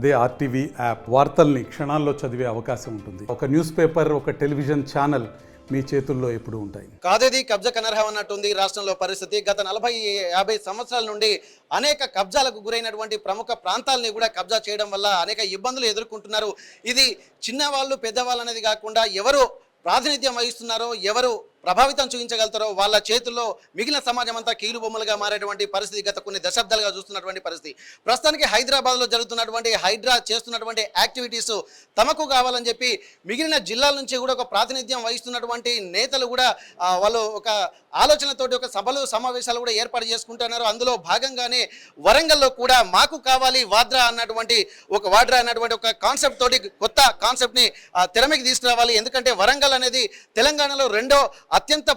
అదే RTV app వార్తల్ని క్షణాల్లో చదివే అవకాశం ఉంటుంది. ఒక న్యూస్ పేపర్, ఒక టెలివిజన్ ఛానల్ మీ చేతుల్లో ఎప్పుడూ ఉంటాయి. కాదేది కబ్జా కనర్హం అన్నట్టుంది రాష్ట్రంలో పరిస్థితి. గత 40-50 సంవత్సరాల నుండి అనేక కబ్జాలకు గురైనటువంటి ప్రముఖ ప్రాంతాలని కూడా కబ్జా చేయడం వల్ల అనేక ఇబ్బందులు ఎదుర్కొంటున్నారు. ఇది చిన్నవాళ్ళు పెద్దవాళ్ళు అనేది కాకుండా ఎవరు ప్రాతినిధ్యం వహిస్తున్నారో, ఎవరు ప్రభావితం చూపించగలుగుతారో వాళ్ళ చేతుల్లో మిగిలిన సమాజం అంతా కీలుబొమ్మలుగా మారేటువంటి పరిస్థితి గత కొన్ని దశాబ్దాలుగా చూస్తున్నటువంటి పరిస్థితి. ప్రస్తుతానికి హైదరాబాద్లో జరుగుతున్నటువంటి హైడ్రా చేస్తున్నటువంటి యాక్టివిటీస్ తమకు కావాలని చెప్పి మిగిలిన జిల్లాల నుంచి కూడా ఒక ప్రాతినిధ్యం వహిస్తున్నటువంటి నేతలు కూడా వాళ్ళు ఒక ఆలోచనతోటి ఒక సభలు సమావేశాలు కూడా ఏర్పాటు చేసుకుంటున్నారు. అందులో భాగంగానే వరంగల్లో కూడా మాకు కావాలి వాడ్రా అన్నటువంటి ఒక కాన్సెప్ట్ తోటి కొత్త కాన్సెప్ట్ని తెరమికి తీసుకురావాలి. ఎందుకంటే వరంగల్ అనేది తెలంగాణలో రెండో అత్యంత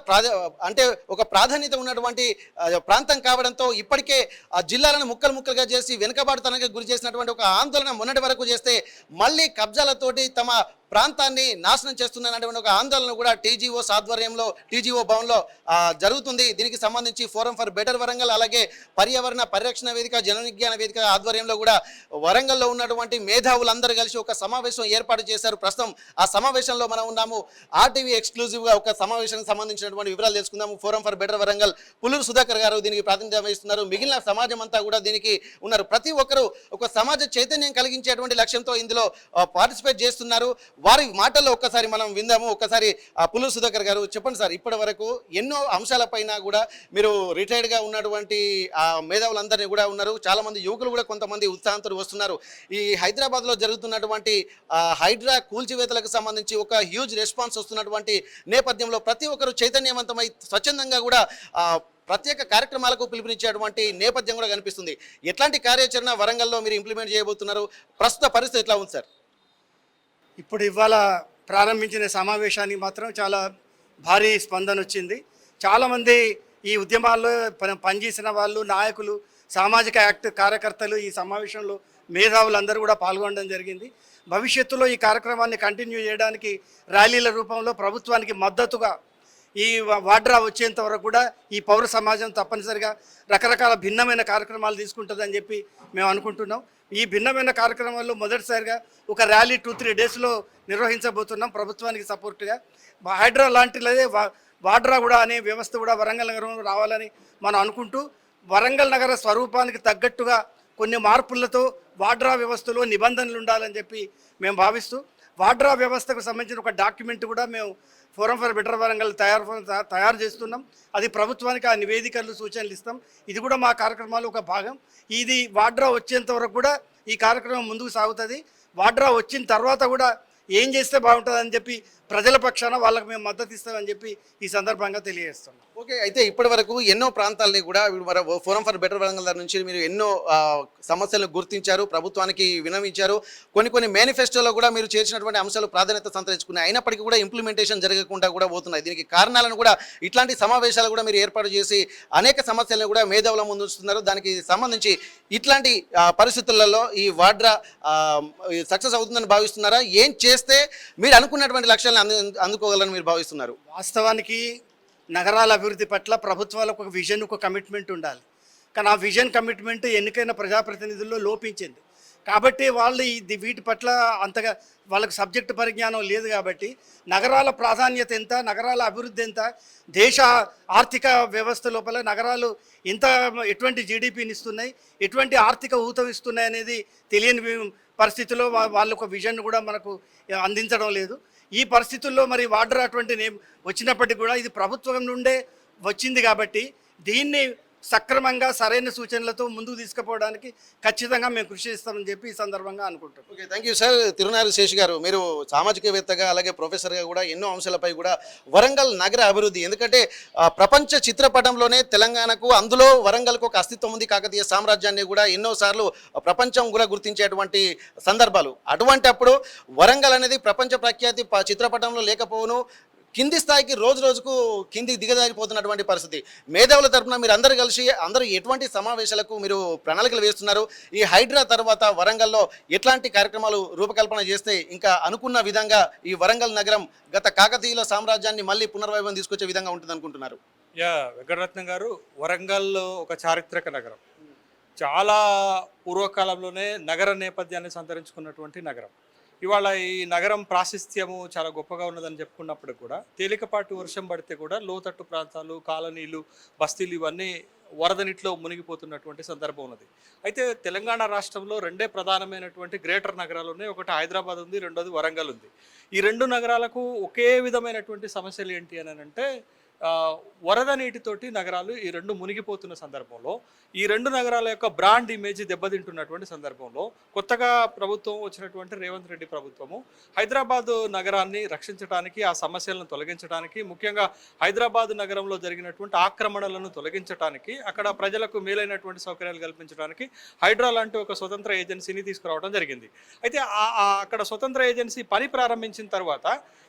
ఒక ప్రాధాన్యత ఉన్నటువంటి ప్రాంతం కావడంతో ఇప్పటికే ఆ జిల్లాలను ముక్కలుగా చేసి వెనుకబాటుతనానికి గురి చేసినటువంటి ఒక ఆందోళన మొన్నటి వరకు చేస్తే మళ్ళీ కబ్జాలతోటి తమ ప్రాంతాన్ని నాశనం చేస్తున్నటువంటి ఒక ఆందోళన కూడా టీజీఓస్ ఆధ్వర్యంలో టీజీఓ భవన్లో జరుగుతుంది. దీనికి సంబంధించి ఫోరం ఫర్ బెటర్ వరంగల్, అలాగే పర్యావరణ పరిరక్షణ వేదిక, జనవిజ్ఞాన వేదిక ఆధ్వర్యంలో కూడా వరంగల్లో ఉన్నటువంటి మేధావులందరూ కలిసి ఒక సమావేశం ఏర్పాటు చేశారు. ప్రస్తుతం ఆ సమావేశంలో మనం ఉన్నాము. ఆర్టీవీ ఎక్స్క్లూజివ్గా ఒక సమావేశానికి సంబంధించినటువంటి వివరాలు తెలుసుకుందాము. Forum for better Warangal Pulluru Sudhakar గారు దీనికి ప్రాతినిధ్యం వహిస్తున్నారు. మిగిలిన సమాజం అంతా కూడా దీనికి ఉన్నారు. ప్రతి ఒక్కరూ ఒక సమాజ చైతన్యం కలిగించేటువంటి లక్ష్యంతో ఇందులో పార్టిసిపేట్ చేస్తున్నారు. వారి మాటల్లో ఒక్కసారి మనం విందాము. ఒక్కసారి పుల్లూరు సుధాకర్ గారు చెప్పండి సార్, ఇప్పటి వరకు ఎన్నో అంశాలపైన కూడా మీరు రిటైర్డ్గా ఉన్నటువంటి మేధావులందరినీ కూడా ఉన్నారు. చాలా మంది యువకులు కూడా కొంతమంది ఉత్సాహంతో వస్తున్నారు. ఈ హైదరాబాద్లో జరుగుతున్నటువంటి హైడ్రా కూల్చివేతలకు సంబంధించి ఒక హ్యూజ్ రెస్పాన్స్ వస్తున్నటువంటి నేపథ్యంలో ప్రతి ఒక్కరు చైతన్యవంతమై స్వచ్ఛందంగా కూడా ప్రత్యేక కార్యక్రమాలకు పిలుపునిచ్చేటువంటి నేపథ్యం కూడా కనిపిస్తుంది. ఎట్లాంటి కార్యాచరణ వరంగల్లో మీరు ఇంప్లిమెంట్ చేయబోతున్నారు? ప్రస్తుత పరిస్థితి ఎట్లా ఉంది సార్? ఇప్పుడు ఇవాళ ప్రారంభించిన సమావేశానికి మాత్రం చాలా భారీ స్పందన వచ్చింది. చాలామంది ఈ ఉద్యమాల్లో పనిచేసిన వాళ్ళు, నాయకులు, సామాజిక కార్యకర్తలు ఈ సమావేశంలో మేధావులందరూ కూడా పాల్గొనడం జరిగింది. భవిష్యత్తులో ఈ కార్యక్రమాన్ని కంటిన్యూ చేయడానికి ర్యాలీల రూపంలో ప్రభుత్వానికి మద్దతుగా ఈ వాడ్రా వచ్చేంత వరకు కూడా ఈ పౌర సమాజం తప్పనిసరిగా రకరకాల భిన్నమైన కార్యక్రమాలు తీసుకుంటుందని చెప్పి మేము అనుకుంటున్నాం. ఈ భిన్నమైన కార్యక్రమాల్లో మొదటిసారిగా ఒక ర్యాలీ 2-3 డేస్లో నిర్వహించబోతున్నాం ప్రభుత్వానికి సపోర్ట్గా. హైడ్రా లాంటిదే వాడ్రా కూడా అనే వ్యవస్థ కూడా వరంగల్ నగరంలో రావాలని మనం అనుకుంటూ, వరంగల్ నగర స్వరూపానికి తగ్గట్టుగా కొన్ని మార్పులతో వాడ్రా వ్యవస్థలో నిబంధనలు ఉండాలని చెప్పి మేము భావిస్తూ, వాడ్రా వ్యవస్థకు సంబంధించిన ఒక డాక్యుమెంట్ కూడా మేము ఫోరం ఫర్ బెటర్ వరంగల్ తయారు చేస్తున్నాం. అది ప్రభుత్వానికి ఆ నివేదికలు, సూచనలు ఇస్తాం. ఇది కూడా మా కార్యక్రమాలు ఒక భాగం. ఇది వాడ్రా వచ్చేంత వరకు కూడా ఈ కార్యక్రమం ముందుకు సాగుతుంది. వాడ్రా వచ్చిన తర్వాత కూడా ఏం చేస్తే బాగుంటుందని చెప్పి ప్రజల పక్షాన వాళ్ళకి మేము మద్దతు ఇస్తామని చెప్పి ఈ సందర్భంగా తెలియజేస్తున్నాం. ఓకే, అయితే ఇప్పటి వరకు ఎన్నో ప్రాంతాలని కూడా ఫోరం ఫర్ బెటర్ వరంగల్ నుంచి మీరు ఎన్నో సమస్యలను గుర్తించారు, ప్రభుత్వానికి వినవించారు. కొన్ని మేనిఫెస్టోలో కూడా మీరు చేర్చినటువంటి అంశాలు ప్రాధాన్యత సంతరించుకున్నాయి. అయినప్పటికీ కూడా ఇంప్లిమెంటేషన్ జరగకుండా కూడా పోతున్నాయి. దీనికి కారణాలను కూడా ఇట్లాంటి సమావేశాలు కూడా మీరు ఏర్పాటు చేసి అనేక సమస్యలను కూడా మేధావుల ముందు ఉంచుతున్నారు. దానికి సంబంధించి ఇట్లాంటి పరిస్థితులలో ఈ వాడ్రా సక్సెస్ అవుతుందని భావిస్తున్నారా? ఏం చేస్తే మీరు అనుకున్నటువంటి లక్ష్యాలను అందుకోగలని మీరు భావిస్తున్నారు? వాస్తవానికి నగరాల అభివృద్ధి పట్ల ప్రభుత్వాలకు ఒక విజన్, ఒక కమిట్మెంట్ ఉండాలి. కానీ ఆ విజన్, కమిట్మెంట్ ఎన్నికైన ప్రజాప్రతినిధుల్లో లోపించింది. కాబట్టి వాళ్ళు వీటి పట్ల అంతగా వాళ్ళకి సబ్జెక్టు పరిజ్ఞానం లేదు. కాబట్టి నగరాల ప్రాధాన్యత ఎంత, నగరాల అభివృద్ధి ఎంత, దేశ ఆర్థిక వ్యవస్థ లోపల నగరాలు ఎటువంటి జీడిపిని ఇస్తున్నాయి, ఎటువంటి ఆర్థిక ఊతం ఇస్తున్నాయి అనేది తెలియని పరిస్థితుల్లో వాళ్ళ ఒక విజన్ కూడా మనకు అందించడం లేదు. ఈ పరిస్థితుల్లో మరి వాడ్రా అటువంటి వచ్చినప్పటికీ కూడా ఇది ప్రభుత్వం నుండే వచ్చింది. కాబట్టి దీన్ని సక్రమంగా సరైన సూచనలతో ముందుకు తీసుకుపోవడానికి ఖచ్చితంగా మేము కృషి చేస్తామని చెప్పి ఈ సందర్భంగా అనుకుంటాం. Okay, thank you sir. Tirunari Sesh గారు, మీరు సామాజికవేత్తగా అలాగే ప్రొఫెసర్గా కూడా ఎన్నో అంశాలపై కూడా వరంగల్ నగర అభివృద్ధి, ఎందుకంటే ప్రపంచ చిత్రపటంలోనే తెలంగాణకు, అందులో వరంగల్కు ఒక అస్తిత్వం ఉంది. కాకతీయ సామ్రాజ్యాన్ని కూడా ఎన్నోసార్లు ప్రపంచం కూడా గుర్తించేటువంటి సందర్భాలు. అటువంటి అప్పుడు వరంగల్ అనేది ప్రపంచ ప్రఖ్యాతి చిత్రపటంలో లేకపోవును, కింది స్థాయికి రోజుకు కింది దిగజారిపోతున్నటువంటి పరిస్థితి. మేధావుల తరఫున మీరు అందరూ ఎటువంటి సమావేశాలకు మీరు ప్రణాళికలు వేస్తున్నారు? ఈ హైడ్రా తర్వాత వరంగల్లో ఎట్లాంటి కార్యక్రమాలు రూపకల్పన చేస్తే ఇంకా అనుకున్న విధంగా ఈ వరంగల్ నగరం గత కాకతీయుల సామ్రాజ్యాన్ని మళ్ళీ పునర్వైభవం తీసుకొచ్చే విధంగా ఉంటుంది అనుకుంటున్నారు? వెంకటరత్నం గారు, వరంగల్ ఒక చారిత్రక నగరం. చాలా పూర్వకాలంలోనే నగర నేపథ్యాన్ని సంతరించుకున్నటువంటి నగరం. ఇవాళ ఈ నగరం ప్రాశస్త్యము చాలా గొప్పగా ఉన్నదని చెప్పుకున్నప్పుడు కూడా తేలికపాటి వర్షం పడితే కూడా లోతట్టు ప్రాంతాలు, కాలనీలు, బస్తీలు ఇవన్నీ వరద నీటిలో మునిగిపోతున్నటువంటి సందర్భం ఉన్నది. అయితే తెలంగాణ రాష్ట్రంలో రెండే ప్రధానమైనటువంటి గ్రేటర్ నగరాలు ఉన్నాయి. ఒకటి హైదరాబాద్ ఉంది, రెండోది వరంగల్ ఉంది. ఈ రెండు నగరాలకు ఒకే విధమైనటువంటి సమస్యలు ఏంటి అని అంటే వరద నీటితోటి నగరాలు ఈ రెండు మునిగిపోతున్న సందర్భంలో ఈ రెండు నగరాల యొక్క బ్రాండ్ ఇమేజ్ దెబ్బతింటున్నటువంటి సందర్భంలో కొత్తగా ప్రభుత్వం వచ్చినటువంటి రేవంత్ రెడ్డి ప్రభుత్వము హైదరాబాద్ నగరాన్ని రక్షించడానికి, ఆ సమస్యలను తొలగించడానికి, ముఖ్యంగా హైదరాబాద్ నగరంలో జరిగినటువంటి ఆక్రమణలను తొలగించడానికి, అక్కడ ప్రజలకు మేలైనటువంటి సౌకర్యాలు కల్పించడానికి హైడ్రా లాంటి ఒక స్వతంత్ర ఏజెన్సీని తీసుకురావడం జరిగింది. అయితే అక్కడ స్వతంత్ర ఏజెన్సీ పని ప్రారంభించిన తర్వాత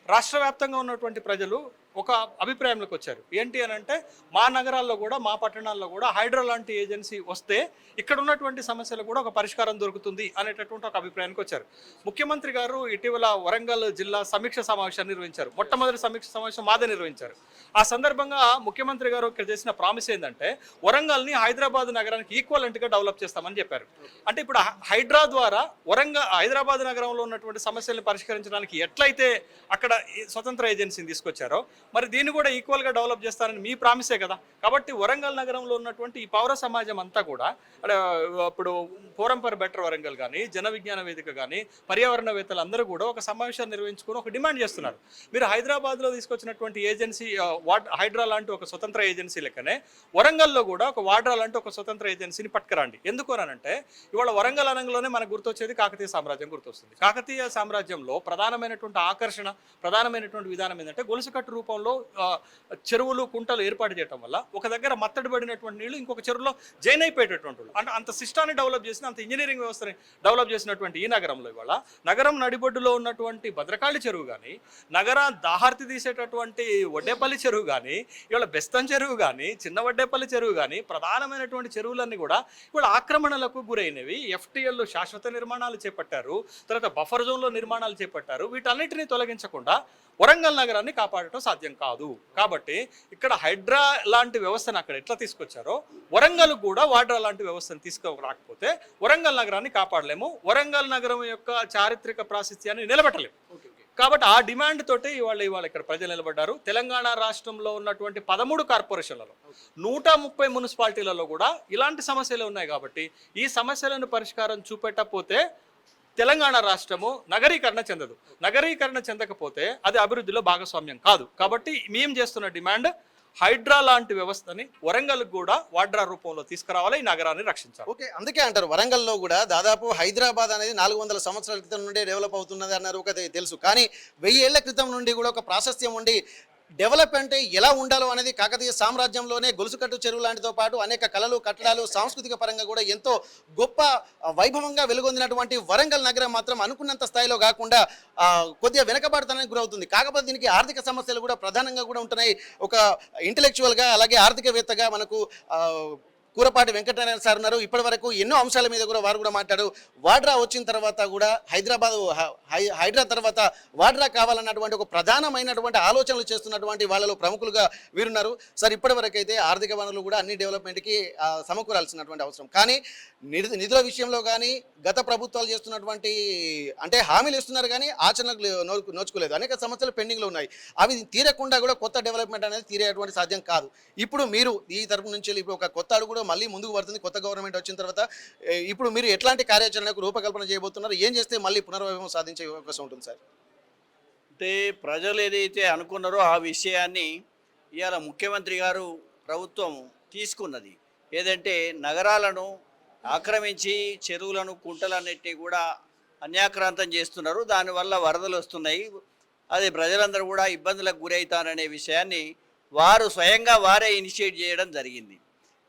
రాష్ట్ర వ్యాప్తంగా ఉన్నటువంటి ప్రజలు ఒక అభిప్రాయంలోకి వచ్చారు. ఏంటి అని అంటే మా నగరాల్లో కూడా, మా పట్టణాల్లో కూడా హైడ్రా లాంటి ఏజెన్సీ వస్తే ఇక్కడ ఉన్నటువంటి సమస్యలు కూడా ఒక పరిష్కారం దొరుకుతుంది అనేటటువంటి ఒక అభిప్రాయానికి వచ్చారు. ముఖ్యమంత్రి గారు ఇటీవల వరంగల్ జిల్లా సమీక్ష సమావేశాన్ని నిర్వహించారు. మొట్టమొదటి సమీక్ష సమావేశం మాదే నిర్వహించారు. ఆ సందర్భంగా ముఖ్యమంత్రి గారు ఇక్కడ చేసిన ప్రామిస్ ఏంటంటే వరంగల్ని హైదరాబాద్ నగరానికి ఈక్వలెంట్గా డెవలప్ చేస్తామని చెప్పారు. అంటే ఇప్పుడు హైడ్రా ద్వారా హైదరాబాద్ నగరంలో ఉన్నటువంటి సమస్యలను పరిష్కరించడానికి ఎట్లయితే అక్కడ స్వతంత్ర ఏజెన్సీని తీసుకొచ్చారో మరి దీన్ని కూడా ఈక్వల్గా డెవలప్ చేస్తారని మీ ప్రామిసే కదా. కాబట్టి వరంగల్ నగరంలో ఉన్నటువంటి ఈ పౌర సమాజం అంతా కూడా ఇప్పుడు ఫోరం ఫర్ బెటర్ వరంగల్ కానీ, జన విజ్ఞాన వేదిక కానీ, పర్యావరణవేత్తలు అందరూ కూడా ఒక సమావేశాన్ని నిర్వహించుకొని ఒక డిమాండ్ చేస్తున్నారు. మీరు హైదరాబాద్లో తీసుకొచ్చినటువంటి ఏజెన్సీ హైడ్రా లాంటి ఒక స్వతంత్ర ఏజెన్సీ లెక్కనే వరంగల్లో కూడా ఒక వాడ్రా లాంటి ఒక స్వతంత్ర ఏజెన్సీని పట్టుకురండి. ఎందుకు అనంటే ఇవాళ వరంగల్ అనంలోనే మనకు గుర్తొచ్చేది కాకతీయ సామ్రాజ్యం గుర్తొస్తుంది. కాకతీయ సామ్రాజ్యంలో ప్రధానమైనటువంటి ఆకర్షణ, ప్రధానమైనటువంటి విధానం ఏంటంటే గొలుసుకట్టు రూపంలో చెరువులు, కుంటలు ఏర్పాటు చేయడం వల్ల ఒక దగ్గర మత్తడి పడినటువంటి నీళ్లు ఇంకొక చెరువులో జైన్ అయిపోయేటటువంటి వాళ్ళు. అంటే అంత సిస్టాన్ని డెవలప్ చేసిన, అంత ఇంజనీరింగ్ వ్యవస్థని డెవలప్ చేసినటువంటి ఈ నగరంలో ఇవాళ నగరం నడిబొడ్డులో ఉన్నటువంటి భద్రకాళి చెరువు కానీ, నగరం దాహార్తి తీసేటటువంటి వడ్డేపల్లి చెరువు కానీ, ఇవాళ బెస్తం చెరువు కానీ, చిన్న వడ్డేపల్లి చెరువు కానీ, ప్రధానమైనటువంటి చెరువులన్నీ కూడా ఇవాళ ఆక్రమణలకు గురైనవి. ఎఫ్టీఎల్ శాశ్వత నిర్మాణాలు చేపట్టారు, తర్వాత బఫర్ జోన్లో నిర్మాణాలు చేపట్టారు. వీటన్నిటిని తొలగించకుండా వరంగల్ నగరాన్ని కాపాడటం సాధ్యం కాదు. కాబట్టి ఇక్కడ హైడ్రా లాంటి వ్యవస్థను అక్కడ ఎట్లా తీసుకొచ్చారో వరంగల్ కూడా వాడ్రా లాంటి వ్యవస్థను తీసుకురాకపోతే వరంగల్ నగరాన్ని కాపాడలేము, వరంగల్ నగరం యొక్క చారిత్రక ప్రాశస్త్యాన్ని నిలబెట్టలేము. కాబట్టి ఆ డిమాండ్ తోటి ఇవాళ ఇక్కడ ప్రజలు నిలబడ్డారు. తెలంగాణ రాష్ట్రంలో ఉన్నటువంటి 13 కార్పొరేషన్లలో 130 మున్సిపాలిటీలలో కూడా ఇలాంటి సమస్యలు ఉన్నాయి. కాబట్టి ఈ సమస్యలను పరిష్కారం చూపెట్టకపోతే తెలంగాణ రాష్ట్రము నగరీకరణ చెందదు. నగరీకరణ చెందకపోతే అది అభివృద్ధిలో భాగస్వామ్యం కాదు. కాబట్టి మేము చేస్తున్న డిమాండ్ హైడ్రా లాంటి వ్యవస్థని వరంగల్ కూడా వాడ్రా రూపంలో తీసుకురావాలి, ఈ నగరాన్ని రక్షించాలి. ఓకే, అందుకే అంటారు వరంగల్లో కూడా దాదాపు హైదరాబాద్ అనేది 400 సంవత్సరాల క్రితం నుండి డెవలప్ అవుతున్నది అన్నారు. ఒక తెలుసు, కానీ 1000 ఏళ్ల క్రితం నుండి కూడా ఒక ప్రాశస్త్యం ఉండి డెవలప్ అంటే ఎలా ఉండాలో అనేది కాకతీయ సామ్రాజ్యంలోనే గొలుసుకట్టు చెరువు లాంటితో పాటు అనేక కళలు, కట్టడాలు, సాంస్కృతిక పరంగా కూడా ఎంతో గొప్ప వైభవంగా వెలుగొందినటువంటి వరంగల్ నగరం మాత్రం అనుకున్నంత స్థాయిలో కాకుండా కొద్దిగా వెనకబాటుతనానికి గురవుతుంది. కాకపోతే దీనికి ఆర్థిక సమస్యలు కూడా ప్రధానంగా కూడా ఉంటున్నాయి. ఒక ఇంటలెక్చువల్గా అలాగే ఆర్థికవేత్తగా మనకు కూరపాటి వెంకటనారాయణ సార్ ఉన్నారు. ఇప్పటి వరకు ఎన్నో అంశాల మీద కూడా వారు కూడా మాట్లాడారు. వాడ్రా వచ్చిన తర్వాత కూడా హైడ్రా తర్వాత వాడ్రా కావాలన్నటువంటి ఒక ప్రధానమైనటువంటి ఆలోచనలు చేస్తున్నటువంటి వాళ్ళలో ప్రముఖులుగా వీరున్నారు. సార్, ఇప్పటి వరకు అయితే ఆర్థిక వనరులు కూడా అన్ని డెవలప్మెంట్కి సమకూరాల్సినటువంటి అవసరం, కానీ నిధుల విషయంలో కానీ గత ప్రభుత్వాలు చేస్తున్నటువంటి అంటే హామీలు ఇస్తున్నారు కానీ ఆచరణకు నోచుకోలేదు. అనేక సమస్యలు పెండింగ్లో ఉన్నాయి. అవి తీరకుండా కూడా కొత్త డెవలప్మెంట్ అనేది తీరేటువంటి సాధ్యం కాదు. ఇప్పుడు మీరు ఈ తరపు నుంచి ఇప్పుడు ఒక కొత్త అడుగు కూడా మళ్ళీ ముందుకు పడుతుంది. కొత్త గవర్నమెంట్ వచ్చిన తర్వాత ఇప్పుడు మీరు ఎట్లాంటి కార్యాచరణకు రూపకల్పన చేయబోతున్నారు? ఏం చేస్తే మళ్ళీ పునర్వైభవం సాధించే అవకాశం ఉంటుంది సార్? అంటే ప్రజలు ఏదైతే అనుకున్నారో ఆ విషయాన్ని ఇవాళ ముఖ్యమంత్రి గారు ప్రభుత్వం తీసుకున్నది. ఏదంటే నగరాలను ఆక్రమించి చెరువులను, కుంటలన్నిటినీ కూడా అన్యాక్రాంతం చేస్తున్నారు. దానివల్ల వరదలు వస్తున్నాయి. అది ప్రజలందరూ కూడా ఇబ్బందులకు గురవుతారనే విషయాన్ని వారు స్వయంగా వారే ఇనిషియేట్ చేయడం జరిగింది.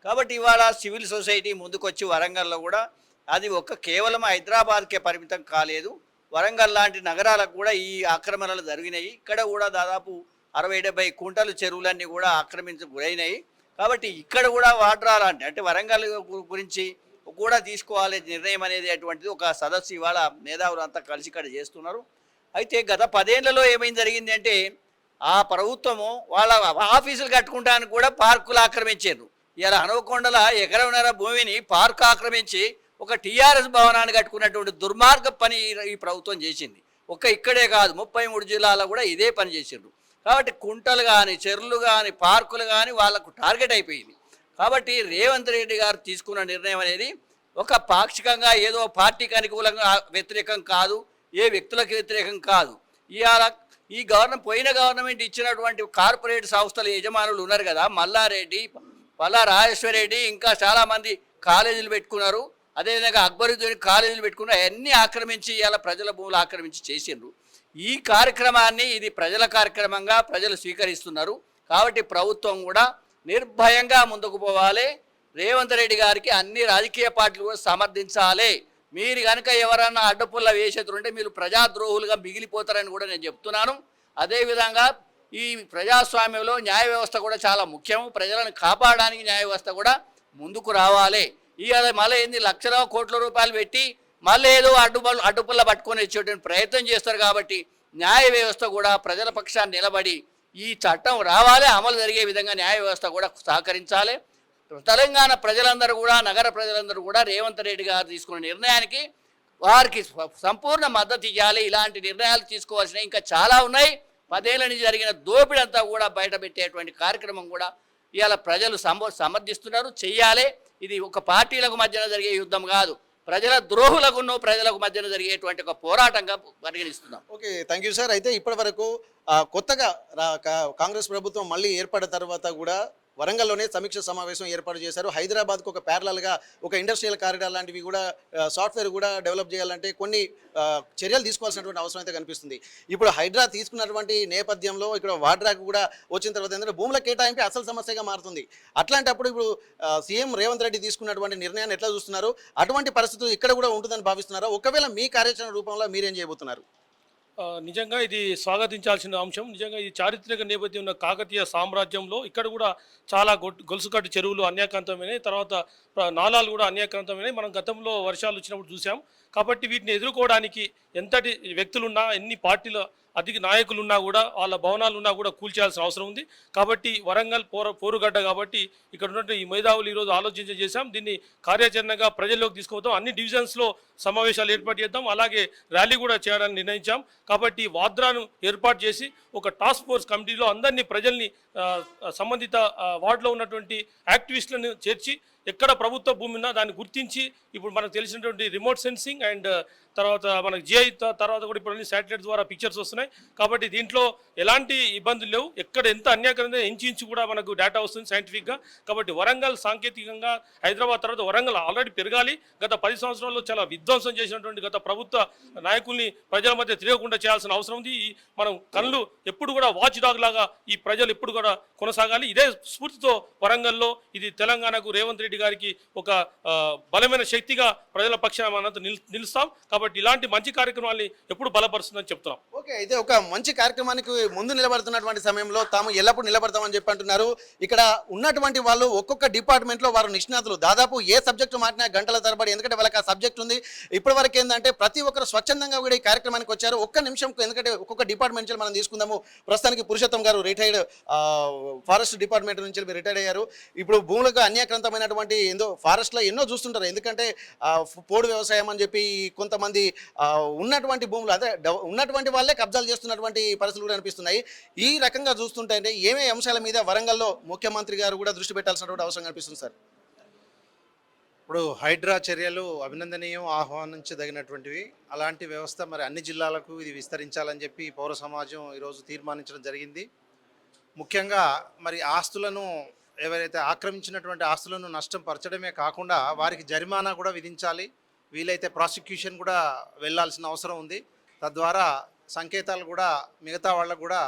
కాబట్టి ఇవాళ సివిల్ సొసైటీ ముందుకొచ్చి వరంగల్లో కూడా అది కేవలం హైదరాబాద్కే పరిమితం కాలేదు, వరంగల్ లాంటి నగరాలకు కూడా ఈ ఆక్రమణలు జరిగినాయి. ఇక్కడ కూడా దాదాపు 60-70 కుంటలు చెరువులన్నీ కూడా గురైనాయి. కాబట్టి ఇక్కడ కూడా వాడ్రా లాంటి అంటే వరంగల్ గురించి కూడా తీసుకోవాలి నిర్ణయం అనేది అటువంటిది ఒక సదస్సు ఇవాళ మేధావులు అంతా కలిసి ఇక్కడ చేస్తున్నారు. అయితే గత 10 ఏళ్లలో ఏమైంది జరిగింది అంటే ఆ ప్రభుత్వము వాళ్ళ ఆఫీసులు కట్టుకుంటానికి కూడా పార్కులు ఆక్రమించారు. ఇలా హనుమకొండల ఎకరన్నర భూమిని పార్క్ ఆక్రమించి ఒక టీఆర్ఎస్ భవనాన్ని కట్టుకున్నటువంటి దుర్మార్గ పని ఈ ప్రభుత్వం చేసింది. ఇక్కడే కాదు 33 జిల్లాలో కూడా ఇదే పని చేసిండ్రు. కాబట్టి కుంటలు కానీ చెరువులు కానీ పార్కులు కానీ వాళ్ళకు టార్గెట్ అయిపోయింది. కాబట్టి రేవంత్ రెడ్డి గారు తీసుకున్న నిర్ణయం అనేది ఒక పాక్షికంగా ఏదో పార్టీకి అనుకూలంగా వ్యతిరేకం కాదు, ఏ వ్యక్తులకు వ్యతిరేకం కాదు. ఇవాళ ఈ పోయిన గవర్నమెంట్ ఇచ్చినటువంటి కార్పొరేట్ సంస్థల యజమానులు ఉన్నారు కదా, మల్లారెడ్డి, పల్లా రాజేశ్వరరెడ్డి, ఇంకా చాలామంది కాలేజీలు పెట్టుకున్నారు. అదేవిధంగా అక్బరుద్దీన్ కాలేజీలు పెట్టుకున్నారు. అవన్నీ ఆక్రమించి ఇవాళ ప్రజల భూములు ఆక్రమించి చేసిండ్రు. ఈ కార్యక్రమాన్ని ఇది ప్రజల కార్యక్రమంగా ప్రజలు స్వీకరిస్తున్నారు. కాబట్టి ప్రభుత్వం కూడా నిర్భయంగా ముందుకు పోవాలి. రేవంత్ రెడ్డి గారికి అన్ని రాజకీయ పార్టీలు కూడా సమర్థించాలి. మీరు కనుక ఎవరన్నా అడ్డపుల్ల వేసేతుంటే మీరు ప్రజాద్రోహులుగా మిగిలిపోతారని కూడా నేను చెప్తున్నాను. అదేవిధంగా ఈ ప్రజాస్వామ్యంలో న్యాయ వ్యవస్థ కూడా చాలా ముఖ్యం. ప్రజలను కాపాడడానికి న్యాయ వ్యవస్థ కూడా ముందుకు రావాలి. ఇవాళ మళ్ళీ లక్షల కోట్ల రూపాయలు పెట్టి మళ్ళీ ఏదో అడ్డుపుల్ల పట్టుకొని వచ్చేటువంటి ప్రయత్నం చేస్తారు. కాబట్టి న్యాయ వ్యవస్థ కూడా ప్రజల పక్షాన్ని నిలబడి ఈ చట్టం రావాలి, అమలు జరిగే విధంగా న్యాయ వ్యవస్థ కూడా సహకరించాలి. తెలంగాణ ప్రజలందరూ కూడా, నగర ప్రజలందరూ కూడా రేవంత్ రెడ్డి గారు తీసుకున్న నిర్ణయానికి వారికి సంపూర్ణ మద్దతు ఇవ్వాలి. ఇలాంటి నిర్ణయాలు తీసుకోవాల్సినవి ఇంకా చాలా ఉన్నాయి. 10 ఏళ్ల నుంచి జరిగిన దోపిడీ అంతా కూడా బయట పెట్టేటువంటి కార్యక్రమం కూడా ఇవాళ ప్రజలు సమర్థిస్తున్నారు, చెయ్యాలి. ఇది ఒక పార్టీలకు మధ్యన జరిగే యుద్ధం కాదు, ప్రజల ద్రోహులకును ప్రజలకు మధ్యన జరిగేటువంటి ఒక పోరాటంగా పరిగణిస్తున్నాం. Okay, thank you sir. అయితే ఇప్పటి వరకు కొత్తగా కాంగ్రెస్ ప్రభుత్వం మళ్ళీ ఏర్పడిన తర్వాత కూడా వరంగల్లోనే సమీక్ష సమావేశం ఏర్పాటు చేశారు. హైదరాబాద్కు ఒక ప్యారలల్గా ఒక ఇండస్ట్రియల్ కారిడార్ లాంటివి కూడా సాఫ్ట్వేర్ కూడా డెవలప్ చేయాలంటే కొన్ని చర్యలు తీసుకోవాల్సినటువంటి అవసరం అయితే కనిపిస్తుంది. ఇప్పుడు హైడ్రా తీసుకున్నటువంటి నేపథ్యంలో ఇక్కడ వాడ్రాకు కూడా వచ్చిన తర్వాత ఏంటంటే భూముల కేటాయింపు అసలు సమస్యగా మారుతుంది. అట్లాంటప్పుడు ఇప్పుడు సీఎం రేవంత్ రెడ్డి తీసుకున్నటువంటి నిర్ణయాన్ని ఎట్లా చూస్తున్నారు? అటువంటి పరిస్థితులు ఇక్కడ కూడా ఉంటుందని భావిస్తున్నారా? ఒకవేళ మీ కార్యాచరణ రూపంలో మీరేం చేయబోతున్నారు? నిజంగా ఇది స్వాగతించాల్సిన అంశం. నిజంగా ఈ చారిత్రక నేపథ్యం ఉన్న కాకతీయ సామ్రాజ్యంలో ఇక్కడ కూడా చాలా గొలుసుకట్టు చెరువులు అన్యాక్రాంతమైనవి, తర్వాత నాలాలు కూడా అన్యాక్రాంతమైనవి. మనం గతంలో వర్షాలు వచ్చినప్పుడు చూసాం. కాబట్టి వీటిని ఎదుర్కోవడానికి ఎంతటి వ్యక్తులున్నా, ఎన్ని పార్టీల అధిక నాయకులున్నా కూడా, వాళ్ళ భవనాలు ఉన్నా కూడా కూల్చేయాల్సిన అవసరం ఉంది. కాబట్టి వరంగల్ పోరుగడ్డ కాబట్టి ఇక్కడ ఉన్నటువంటి ఈ మేధావులు ఈరోజు చేశాం. దీన్ని కార్యాచరణగా ప్రజల్లోకి తీసుకుపోతాం. అన్ని డివిజన్స్లో సమావేశాలు ఏర్పాటు చేద్దాం. అలాగే ర్యాలీ కూడా చేయాలని నిర్ణయించాం. కాబట్టి వాద్రాను ఏర్పాటు చేసి ఒక టాస్క్ ఫోర్స్ కమిటీలో అందరినీ ప్రజల్ని సంబంధిత వార్డులో ఉన్నటువంటి యాక్టివిస్టులను చేర్చి ఎక్కడ ప్రభుత్వ భూమి ఉన్నా దాన్ని గుర్తించి ఇప్పుడు మనకు తెలిసినటువంటి రిమోట్ సెన్సింగ్ అండ్ తర్వాత మనకు జిఐ తర్వాత కూడా ఇప్పుడు శాటిలైట్ ద్వారా పిక్చర్స్ వస్తున్నాయి. కాబట్టి దీంట్లో ఎలాంటి ఇబ్బందులు లేవు. ఎక్కడ ఎంత అన్యాకరంగా ఇంచు కూడా మనకు డేటా వస్తుంది సైంటిఫిక్గా. కాబట్టి వరంగల్ సాంకేతికంగా హైదరాబాద్ తర్వాత వరంగల్ ఆల్రెడీ పెరగాలి. గత 10 సంవత్సరాల్లో చాలా విధ్వంసం చేసినటువంటి గత ప్రభుత్వ నాయకుల్ని ప్రజల మధ్య తిరగకుండా చేయాల్సిన అవసరం ఉంది. మనం కళ్ళు ఎప్పుడు కూడా వాచ్ డాగ్ లాగా ఈ ప్రజలు ఎప్పుడు కూడా కొనసాగాలి. ఇదే స్ఫూర్తితో వరంగల్లో ఇది తెలంగాణకు రేవంత్ రెడ్డి గారికి ఒక బలమైన శక్తిగా ప్రజల పక్షాన మనంతా నిలుస్తాం. కాబట్టి ఇలాంటి మంచి కార్యక్రమాన్ని ఎప్పుడు బలపరుస్తుందని చెప్తున్నాం. ఓకే, అయితే ఒక మంచి కార్యక్రమానికి ముందు నిలబడుతున్నటువంటి సమయంలో తాము ఎల్లప్పుడు నిలబడతామని చెప్పి అంటున్నారు. ఇక్కడ ఉన్నటువంటి వాళ్ళు ఒక్కొక్క డిపార్ట్మెంట్లో వారు నిష్ణాతులు. దాదాపు ఏ సబ్జెక్టు మారినా గంటల తరబడి, ఎందుకంటే వాళ్ళకి ఆ సబ్జెక్ట్ ఉంది. ఇప్పటి వరకు ఏంటంటే ప్రతి ఒక్కరు స్వచ్ఛందంగా కూడా ఈ కార్యక్రమానికి వచ్చారు. ఒక్క నిమిషం, ఎందుకంటే ఒక్కొక్క డిపార్ట్మెంట్ నుంచి మనం తీసుకుందాము. ప్రస్తుతానికి పురుషోత్తం గారు రిటైర్డ్ ఫారెస్ట్ డిపార్ట్మెంట్ నుంచి రిటైర్డ్ అయ్యారు. ఇప్పుడు భూములకు అన్యాక్రాంతమైనటువంటి ఫారెస్ట్లో ఎన్నో చూస్తుంటారు. ఎందుకంటే పోడు వ్యవసాయం అని చెప్పి కొంతమంది ఉన్నటువంటి భూములు, అదే ఉన్నటువంటి వాళ్ళే కబ్జాలు చేస్తున్నటువంటి పరిస్థితులు కూడా అనిపిస్తున్నాయి. ఈ రకంగా చూస్తుంటే ఏమే అంశాల మీద వరంగల్లో ముఖ్యమంత్రి గారు కూడా దృష్టి పెట్టాల్సినటువంటి అవసరం కనిపిస్తుంది సార్? ఇప్పుడు హైడ్రా చర్యలు అభినందనీయం, ఆహ్వానించదగినటువంటివి. అలాంటి వ్యవస్థ మరి అన్ని జిల్లాలకు ఇది విస్తరించాలని చెప్పి పౌర సమాజం ఈరోజు తీర్మానించడం జరిగింది. ముఖ్యంగా మరి ఆస్తులను ఎవరైతే ఆక్రమించినటువంటి ఆస్తులను నష్టం పరచడమే కాకుండా వారికి జరిమానా కూడా విధించాలి. వీలైతే ప్రాసిక్యూషన్ కూడా వెళ్ళాల్సిన అవసరం ఉంది. తద్వారా సంకేతాలు కూడా మిగతా వాళ్ళకు కూడా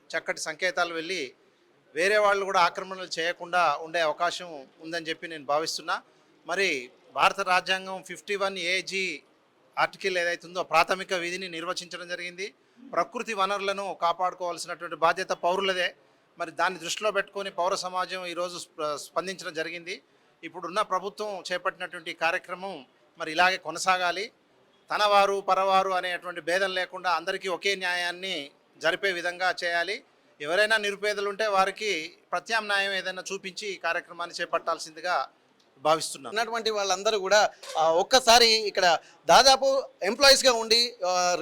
చక్కటి సంకేతాలు వెళ్ళి వేరే వాళ్ళు కూడా ఆక్రమణలు చేయకుండా ఉండే అవకాశం ఉందని చెప్పి నేను భావిస్తున్నా. మరి భారత రాజ్యాంగం 51 AG ఆర్టికల్ ఏదైతుందో ప్రాథమిక విధిని నిర్వచించడం జరిగింది. ప్రకృతి వనరులను కాపాడుకోవాల్సినటువంటి బాధ్యత పౌరులదే. మరి దాన్ని దృష్టిలో పెట్టుకొని పౌర సమాజం ఈరోజు స్పందించడం జరిగింది. ఇప్పుడున్న ప్రభుత్వం చేపట్టినటువంటి కార్యక్రమం మరి ఇలాగే కొనసాగాలి. తనవారు పరవారు అనేటువంటి భేదం లేకుండా అందరికీ ఒకే న్యాయాన్ని జరిపే విధంగా చేయాలి. ఎవరైనా నిరుపేదలు ఉంటే వారికి ప్రత్యామ్నాయం ఏదైనా చూపించి ఈ కార్యక్రమాన్ని చేపట్టాల్సిందిగా భావిస్తున్నాను. ఉన్నటువంటి వాళ్ళందరూ కూడా ఒక్కసారి ఇక్కడ దాదాపు ఎంప్లాయీస్గా ఉండి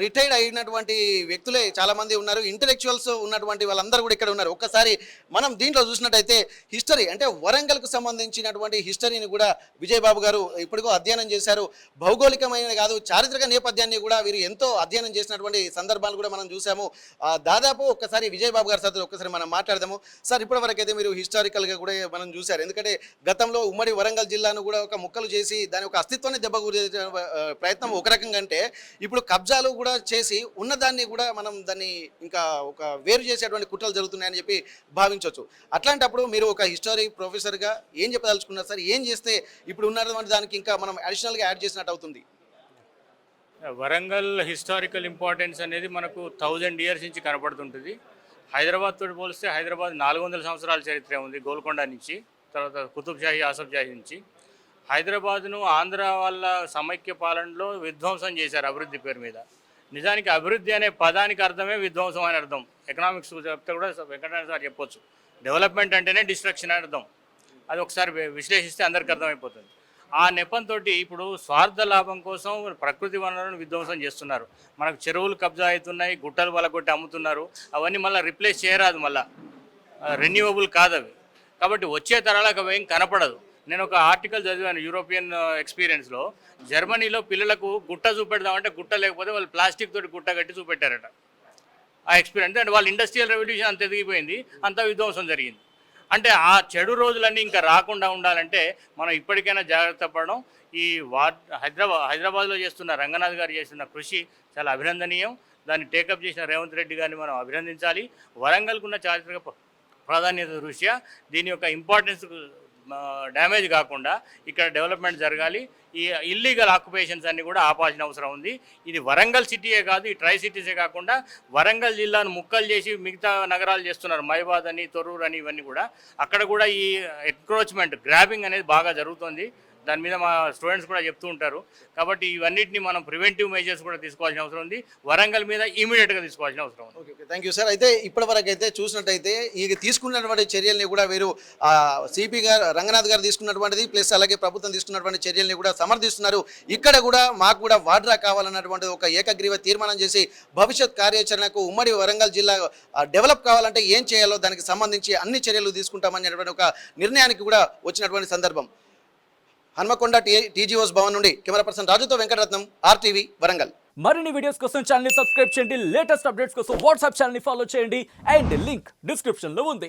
రిటైర్డ్ అయినటువంటి వ్యక్తులే చాలామంది ఉన్నారు. ఇంటలెక్చువల్స్ ఉన్నటువంటి వాళ్ళందరూ కూడా ఇక్కడ ఉన్నారు. ఒక్కసారి మనం దీంట్లో చూసినట్టయితే హిస్టరీ అంటే వరంగల్కు సంబంధించినటువంటి హిస్టరీని కూడా విజయబాబు గారు ఇప్పటికో అధ్యయనం చేశారు. భౌగోళికమైన కాదు చారిత్రక నేపథ్యాన్ని కూడా వీరు ఎంతో అధ్యయనం చేసినటువంటి సందర్భాలు కూడా మనం చూసాము. దాదాపు ఒక్కసారి విజయబాబు గారి సార్ ఒక్కసారి మనం మాట్లాడదాము. సార్ ఇప్పటివరకు అయితే మీరు హిస్టారికల్గా కూడా మనం చూశారు. ఎందుకంటే గతంలో ఉమ్మడి వరంగల్ జిల్లాను కూడా ఒక ముక్కలు చేసి దాని ఒక అస్తిత్వాన్ని దెబ్బకూరే ప్రయత్నం ఒక రకంగా అంటే ఇప్పుడు కబ్జాలు కూడా చేసి ఉన్నదాన్ని కూడా మనం దాన్ని ఇంకా ఒక వేరు చేసేటువంటి కుట్రలు జరుగుతున్నాయని చెప్పి భావించవచ్చు. అట్లాంటప్పుడు మీరు ఒక హిస్టరీ ప్రొఫెసర్గా ఏం చెప్పదలుచుకున్నారు సార్? ఏం చేస్తే ఇప్పుడు ఉన్నటువంటి దానికి ఇంకా మనం అడిషనల్గా యాడ్ చేసినట్టు అవుతుంది? వరంగల్ హిస్టారికల్ ఇంపార్టెన్స్ అనేది మనకు 1000 ఇయర్స్ నుంచి కనపడుతుంటుంది. హైదరాబాద్ తోటి పోలిస్తే హైదరాబాద్ 400 సంవత్సరాల చరిత్ర ఉంది. గోల్కొండ నుంచి, తర్వాత కుతుబ్షాహీ, ఆసఫ్జాహీ నుంచి. హైదరాబాద్ను ఆంధ్ర వాళ్ళ సమైక్య పాలనలో విధ్వంసం చేశారు అభివృద్ధి పేరు మీద. నిజానికి అభివృద్ధి అనే పదానికి అర్థమే విధ్వంసం అని అర్థం. ఎకనామిక్స్ చెప్తే కూడా వెంకటనారాయణ సార్ చెప్పొచ్చు, డెవలప్మెంట్ అంటేనే డిస్ట్రక్షన్ అని అర్థం. అది ఒకసారి విశ్లేషిస్తే అందరికీ అర్థమైపోతుంది. ఆ నెపంతో ఇప్పుడు స్వార్థ లాభం కోసం ప్రకృతి వనరులను విధ్వంసం చేస్తున్నారు. మనకు చెరువులు కబ్జా అవుతున్నాయి, గుట్టలు వలగొట్టి అమ్ముతున్నారు. అవన్నీ మళ్ళీ రిప్లేస్ చేయరాదు, మళ్ళీ రెన్యూవబుల్ కాదు అవి. కాబట్టి వచ్చే తరాలకు అవి ఏం కనపడదు. నేను ఒక ఆర్టికల్ చదివాను యూరోపియన్ ఎక్స్పీరియన్స్లో. జర్మనీలో పిల్లలకు గుట్ట చూపెడదామంటే గుట్ట లేకపోతే వాళ్ళు ప్లాస్టిక్ తోటి గుట్ట కట్టి చూపెట్టారట. ఆ ఎక్స్పీరియన్స్ అంటే వాళ్ళ ఇండస్ట్రియల్ రెవల్యూషన్ అంత ఎదిగిపోయింది, అంత విధ్వంసం జరిగింది. అంటే ఆ చెడు రోజులన్నీ ఇంకా రాకుండా ఉండాలంటే మనం ఇప్పటికైనా జాగ్రత్త పడడం. ఈ హైదరాబాద్లో చేస్తున్న రంగనాథ్ గారు చేస్తున్న కృషి చాలా అభినందనీయం. దాన్ని టేకప్ చేసిన రేవంత్ రెడ్డి గారిని మనం అభినందించాలి. వరంగల్కున్న చారిత్రక ప్రాధాన్యత దృష్ట్యా దీని యొక్క ఇంపార్టెన్స్ డ్యామేజ్ కాకుండా ఇక్కడ డెవలప్మెంట్ జరగాలి. ఈ ఇల్లీగల్ ఆక్యుపేషన్స్ అన్నీ కూడా ఆపాల్సిన అవసరం ఉంది. ఇది వరంగల్ సిటీయే కాదు, ఈ ట్రై సిటీసే కాకుండా వరంగల్ జిల్లాను ముక్కలు చేసి మిగతా నగరాలు చేస్తున్నారు. మైబాద్ అని, తొర్రూరు అని, ఇవన్నీ కూడా. అక్కడ కూడా ఈ ఎన్క్రోచ్మెంట్, గ్రాబింగ్ అనేది బాగా జరుగుతుంది. దాని మీద మా స్టూడెంట్స్ కూడా చెప్తూ ఉంటారు. కాబట్టి ఇవన్నిటిని మనం ప్రివెంటివ్ మెజర్స్ కూడా తీసుకోవాల్సిన అవసరం ఉంది. వరంగల్ మీద ఇమీడియట్గా తీసుకోవాల్సిన అవసరం ఉంది. Okay, thank you sir. అయితే ఇప్పటివరకు అయితే చూసినట్టయితే ఈ తీసుకున్నటువంటి చర్యల్ని కూడా వీరు సిపి గారు, రంగనాథ్ గారు తీసుకున్నటువంటిది ప్లస్ అలాగే ప్రభుత్వం తీసుకున్నటువంటి చర్యల్ని కూడా సమర్థిస్తున్నారు. ఇక్కడ కూడా మాకు కూడా వాడ్రా కావాలన్నటువంటి ఒక ఏకగ్రీవ తీర్మానం చేసి భవిష్యత్ కార్యాచరణకు ఉమ్మడి వరంగల్ జిల్లా డెవలప్ కావాలంటే ఏం చేయాలో దానికి సంబంధించి అన్ని చర్యలు తీసుకుంటామనేటువంటి ఒక నిర్ణయానికి కూడా వచ్చినటువంటి సందర్భం. హన్మకొండ టీజీఓస్ భవన్ నుండి కెమెరా పర్సన్ రాజుతో వెంకటరత్నం, RTV వరంగల్. మరిన్ని వీడియోస్ కోసం ఛానల్ ని సబ్స్క్రైబ్ చేయండి. లేటెస్ట్ అప్డేట్స్ కోసం వాట్సాప్ ఛానల్ ని ఫాలో చేయండి. అండ్ లింక్ డిస్క్రిప్షన్ లో ఉంది.